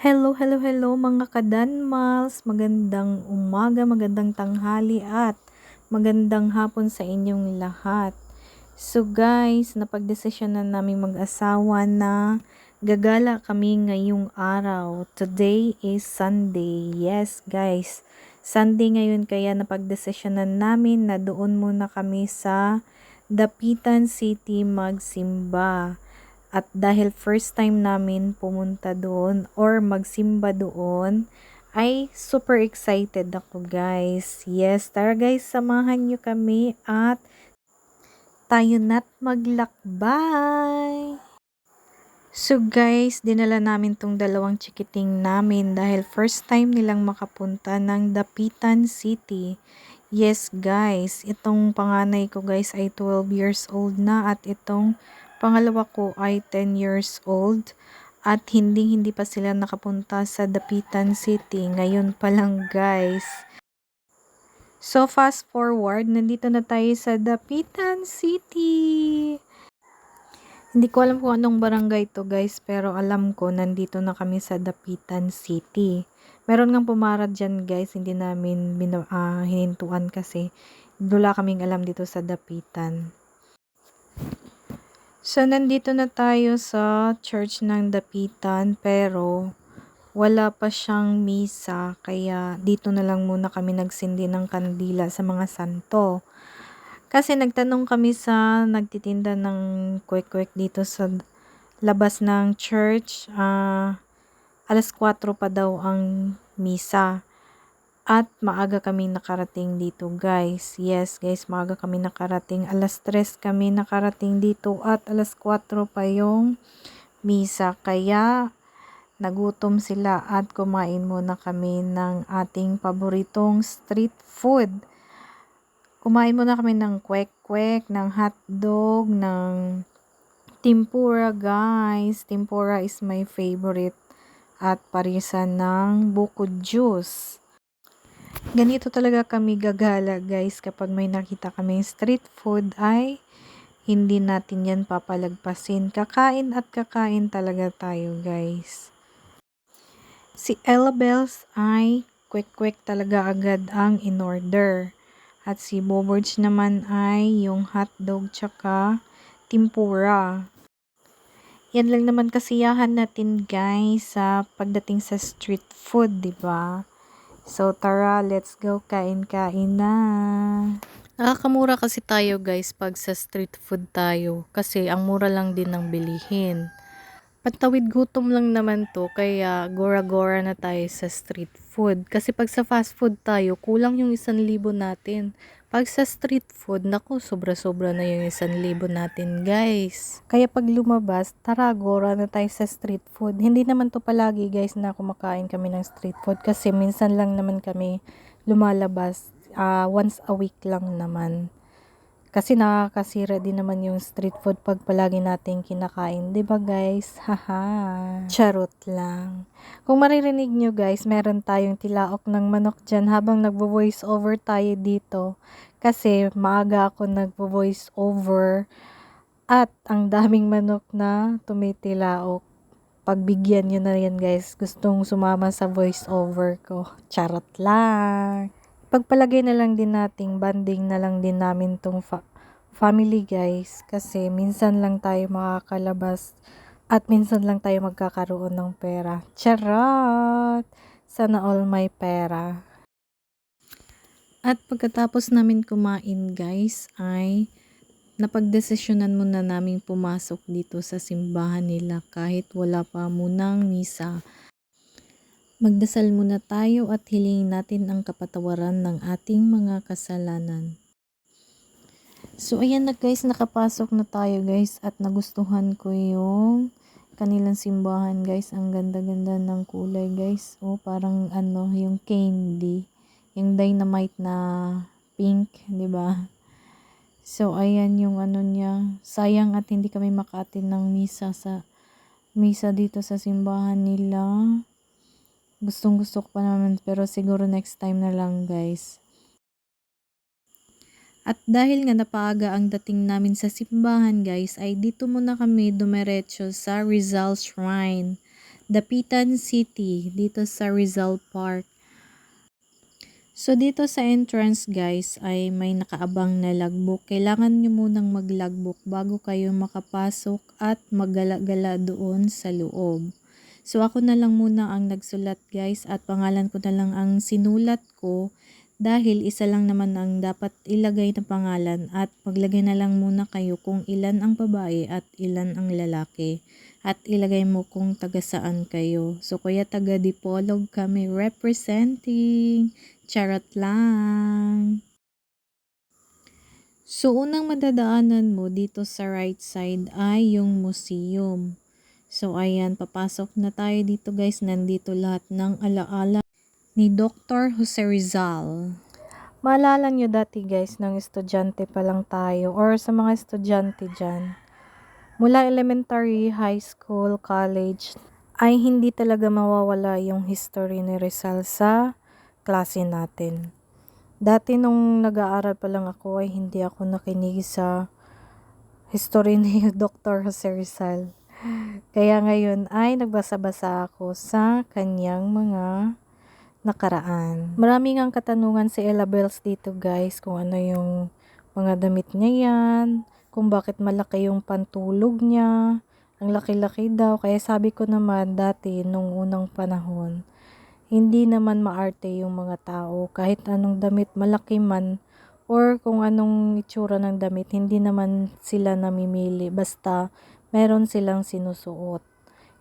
Hello, hello, hello mga kadanmals. Magandang umaga, magandang tanghali at magandang hapon sa inyong lahat. So guys, napagdesisyonan namin mag-asawa na gagala kami ngayong araw. Today is Sunday. Yes guys, Sunday ngayon kaya napagdesisyonan namin na doon muna kami sa Dapitan City magsimba. At dahil first time namin pumunta doon or magsimba doon, ay super excited ako guys. Yes, tara guys, samahan nyo kami at tayo na't maglakbay! So guys, dinala namin tong dalawang chikiting namin dahil first time nilang makapunta ng Dapitan City. Yes guys, itong panganay ko guys ay 12 years old na at itong pangalawa ko ay 10 years old. At hindi pa sila nakapunta sa Dapitan City. Ngayon pa lang guys. So fast forward, nandito na tayo sa Dapitan City. Hindi ko alam kung anong barangay to guys, pero alam ko nandito na kami sa Dapitan City. Meron ngang pumarad dyan guys, hindi namin hinintuan kasi wala kaming alam dito sa Dapitan. So nandito na tayo sa church ng Dapitan pero wala pa siyang misa kaya dito na lang muna kami nagsindi ng kandila sa mga santo. Kasi nagtanong kami sa nagtitinda ng kwek-kwek dito sa labas ng church. Alas 4 pa daw ang misa. At maaga kami nakarating dito guys. Yes guys, maaga kami nakarating. Alas 3 kami nakarating dito at alas 4 pa yung misa. Kaya nagutom sila at kumain muna kami ng ating paboritong street food. Kumain muna kami ng kwek-kwek, ng hotdog, ng tempura guys. Tempura is my favorite. At parisan ng buko juice. Ganito talaga kami gagala guys kapag may nakita kami street food ay hindi natin yan papalagpasin. Kakain at kakain talaga tayo guys. Si Ella Bells ay kwek-kwek talaga agad ang in-order. At si Boborge naman ay yung hotdog tsaka tempura. Yan lang naman kasiyahan natin guys sa pagdating sa street food, 'di ba? So tara, let's go kain-kain na. Nakakamura kasi tayo guys pag sa street food tayo kasi ang mura lang din ng bilihin. Patawid gutom lang naman to kaya gora-gora na tayo sa street food. Kasi pag sa fast food tayo, kulang yung 1,000 natin. Pag sa street food, naku, sobra-sobra na yung 1,000 natin guys. Kaya pag lumabas, tara, gora na tayo sa street food. Hindi naman to palagi guys na kumakain kami ng street food kasi minsan lang naman kami lumalabas. Once a week lang naman. Kasi nakakasira din naman yung street food pag palagi nating kinakain. 'Di ba guys? Haha. Charot lang. Kung maririnig nyo guys, meron tayong tilaok ng manok dyan habang nagvo-voice over tayo dito. Kasi maaga ako nagvo-voice over at ang daming manok na tumitilaok. Pagbigyan nyo na yan guys. Gustong sumama sa voice over ko. Charot lang. Pagpalagay na lang din nating banding na lang din namin tong family guys kasi minsan lang tayo makakalabas at minsan lang tayo magkakaroon ng pera. Charot! Sana all may pera. At pagkatapos namin kumain guys ay napagdesisyonan muna namin pumasok dito sa simbahan nila kahit wala pa munang misa. Magdasal muna tayo at hilingin natin ang kapatawaran ng ating mga kasalanan. So ayan na guys, nakapasok na tayo guys at nagustuhan ko yung kanilang simbahan guys. Ang ganda-ganda ng kulay guys. Oh, parang ano, yung candy, yung dynamite na pink, 'di ba? So ayan yung ano niya. Sayang at hindi kami maka-attend ng misa dito sa simbahan nila. Gustong-gusto ko pa naman pero siguro next time na lang guys. At dahil nga napaaga ang dating namin sa simbahan guys, ay dito muna kami dumiretso sa Rizal Shrine. Dapitan City, dito sa Rizal Park. So dito sa entrance guys ay may nakaabang na logbook. Kailangan nyo munang mag-logbook bago kayo makapasok at maggala-gala doon sa loob. So ako na lang muna ang nagsulat guys at pangalan ko na lang ang sinulat ko dahil isa lang naman ang dapat ilagay na pangalan at maglagay na lang muna kayo kung ilan ang babae at ilan ang lalaki. At ilagay mo kung taga saan kayo. So kuya taga Dipolog kami representing. Charot lang. So unang madadaanan mo dito sa right side ay yung museum. So ayan, papasok na tayo dito guys. Nandito lahat ng alaala ni Dr. Jose Rizal. Maalala nyo dati guys, nang estudyante pa lang tayo or sa mga estudyante dyan. Mula elementary, high school, college, ay hindi talaga mawawala yung history ni Rizal sa klase natin. Dati nung nag-aaral pa lang ako ay hindi ako nakinig sa history ni Dr. Jose Rizal. Kaya ngayon ay nagbasa-basa ako sa kanyang mga nakaraan. Maraming ang katanungan si Ella Bells dito guys kung ano yung mga damit niya yan, kung bakit malaki yung pantulog niya, ang laki-laki daw. Kaya sabi ko naman dati nung unang panahon, hindi naman maarte yung mga tao. Kahit anong damit malaki man or kung anong itsura ng damit, hindi naman sila namimili. Basta meron silang sinusuot.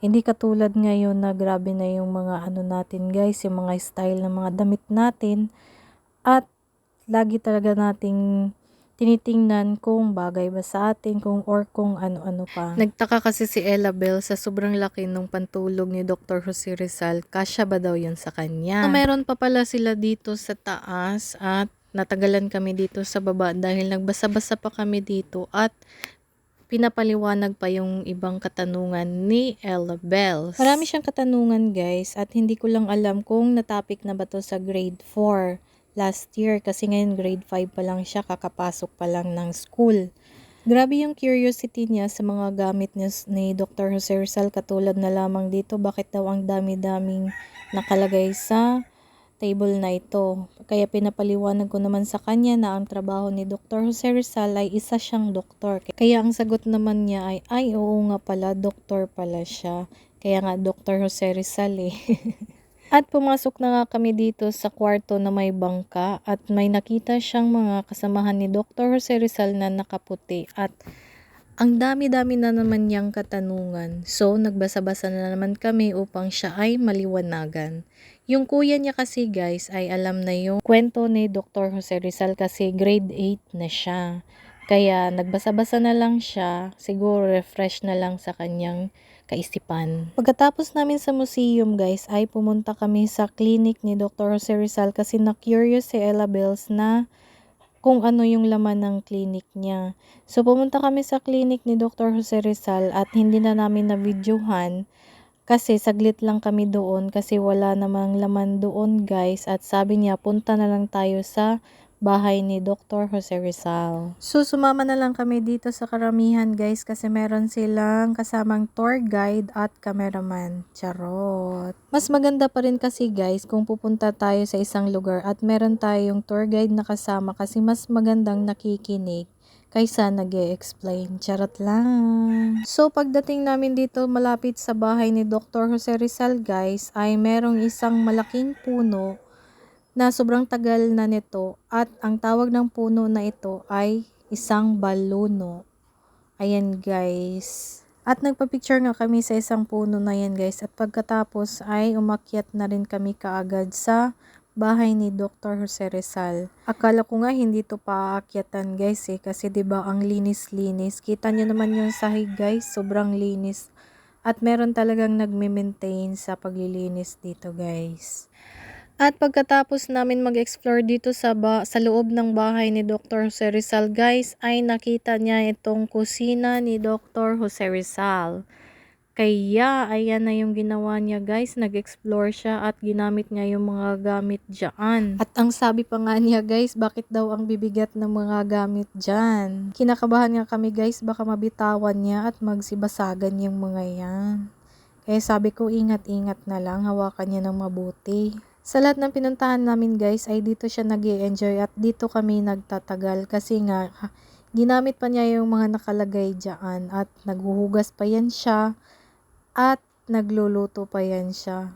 Hindi katulad ngayon na grabe na yung mga ano natin guys, yung mga style ng mga damit natin. At lagi talaga nating tinitingnan kung bagay ba sa atin or kung ano-ano pa. Nagtaka kasi si Ella Bell sa sobrang laki nung pantulog ni Dr. Jose Rizal. Kasya ba daw yun sa kanya? So, meron pa pala sila dito sa taas at natagalan kami dito sa baba dahil nagbasa-basa pa kami dito at pinapaliwanag pa yung ibang katanungan ni Ella Bells. Marami siyang katanungan guys at hindi ko lang alam kung natapik na ba to sa grade 4 last year kasi ngayon grade 5 pa lang siya, kakapasok pa lang ng school. Grabe yung curiosity niya sa mga gamit niya ni Dr. Jose Rizal, katulad na lamang dito bakit daw ang dami-daming nakalagay sa table na ito. Kaya pinapaliwanag ko naman sa kanya na ang trabaho ni Dr. Jose Rizal ay isa siyang doktor. Kaya ang sagot naman niya ay oo nga pala, doktor pala siya. Kaya nga Dr. Jose Rizal eh. At pumasok na nga kami dito sa kwarto na may bangka at may nakita siyang mga kasamahan ni Dr. Jose Rizal na nakaputi at ang dami-dami na naman niyang katanungan. So, nagbasa-basa na naman kami upang siya ay maliwanagan. Yung kuya niya kasi guys ay alam na yung kwento ni Dr. Jose Rizal kasi grade 8 na siya. Kaya nagbasa-basa na lang siya, siguro refresh na lang sa kanyang kaisipan. Pagkatapos namin sa museum guys ay pumunta kami sa clinic ni Dr. Jose Rizal kasi na-curious si Ella Bells na kung ano yung laman ng clinic niya. So pumunta kami sa clinic ni Dr. Jose Rizal at hindi na namin na-videohan kasi saglit lang kami doon kasi wala namang laman doon guys at sabi niya punta na lang tayo sa bahay ni Dr. Jose Rizal. So sumama na lang kami dito sa karamihan guys kasi meron silang kasamang tour guide at cameraman. Charot! Mas maganda pa rin kasi guys kung pupunta tayo sa isang lugar at meron tayong tour guide na kasama kasi mas magandang nakikinig kaysa nag-e-explain. Charot lang. So pagdating namin dito malapit sa bahay ni Dr. Jose Rizal guys ay merong isang malaking puno na sobrang tagal na nito at ang tawag ng puno na ito ay isang baluno. Ayan guys. At nagpa-picture nga kami sa isang puno na yan guys at pagkatapos ay umakyat na rin kami kaagad sa bahay ni Dr. Jose Rizal. Akala ko nga hindi to paakyatan guys eh kasi 'di ba ang linis-linis. Kita niyo naman yung sahig guys, sobrang linis. At meron talagang nagme-maintain sa paglilinis dito guys. At pagkatapos namin mag-explore dito sa loob ng bahay ni Dr. Jose Rizal guys, ay nakita niya itong kusina ni Dr. Jose Rizal. Kaya ayan na yung ginawa niya guys, nag-explore siya at ginamit niya yung mga gamit dyan. At ang sabi pa nga niya guys, bakit daw ang bibigat ng mga gamit dyan? Kinakabahan nga kami guys, baka mabitawan niya at magsibasagan yung mga yan. Kaya sabi ko, ingat-ingat na lang, hawakan niya ng mabuti. Sa lahat ng pinuntahan namin guys, ay dito siya nag-i-enjoy at dito kami nagtatagal kasi nga, ginamit pa niya yung mga nakalagay dyan at naghuhugas pa yan siya at nagluluto pa yan siya.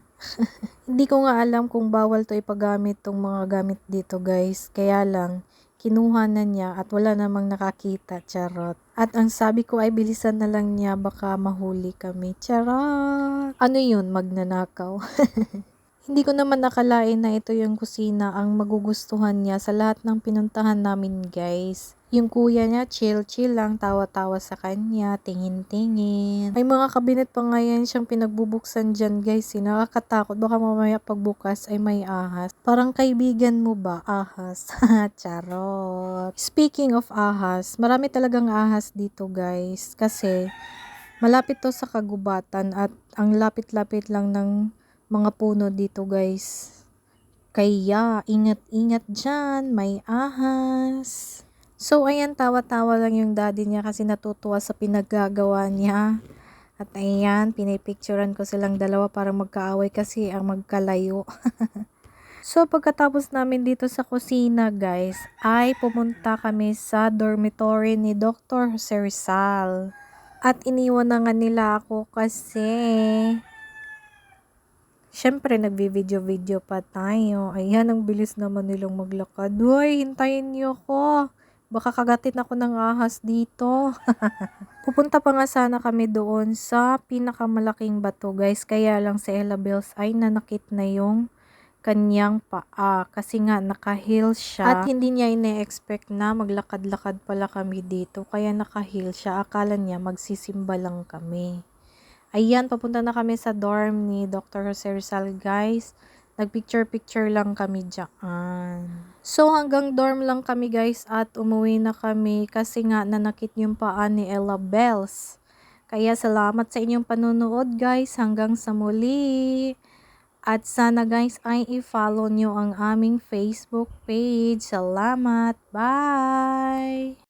Hindi ko nga alam kung bawal to ipagamit tong mga gamit dito guys, kaya lang, kinuha na niya at wala namang nakakita, charot. At ang sabi ko ay bilisan na lang niya, baka mahuli kami, charot. Ano yun, magnanakaw? Hindi ko naman nakalain na ito yung kusina ang magugustuhan niya sa lahat ng pinuntahan namin guys. Yung kuya niya chill-chill lang, tawa-tawa sa kanya, tingin-tingin. May mga kabinet pa nga yan siyang pinagbubuksan dyan guys. Nakakatakot, baka mamaya pagbukas ay may ahas. Parang kaibigan mo ba, ahas? Charot. Speaking of ahas, marami talagang ahas dito guys. Kasi malapit to sa kagubatan at ang lapit-lapit lang ng mga puno dito guys. Kaya ingat-ingat dyan, may ahas. So ayan, tawa-tawa lang yung daddy niya kasi natutuwa sa pinaggagawa niya. At ayan, pinipicturean ko silang dalawa para magkaaway kasi ang magkalayo. So pagkatapos namin dito sa kusina guys, ay pumunta kami sa dormitory ni Dr. Jose Rizal. At iniwan na nga nila ako kasi syempre, nagbi-video-video pa tayo. Ayan, ang bilis naman nilang maglakad. Hoy, hintayin niyo ko. Baka kagatin ako ng ahas dito. Pupunta pa nga sana kami doon sa pinakamalaking bato, guys. Kaya lang si Ella Bells ay nanakit na yung kanyang paa. Kasi nga, naka-heel siya. At hindi niya ine-expect na maglakad-lakad pala kami dito. Kaya naka-heel siya. Akala niya magsisimba lang kami. Ayan, papunta na kami sa dorm ni Dr. Jose Rizal, guys. Nagpicture-picture lang kami dyan. So, hanggang dorm lang kami, guys, at umuwi na kami kasi nga nanakit yung paa ni Ella Bells. Kaya salamat sa inyong panunood, guys. Hanggang sa muli. At sana, guys, ay i-follow nyo ang aming Facebook page. Salamat. Bye!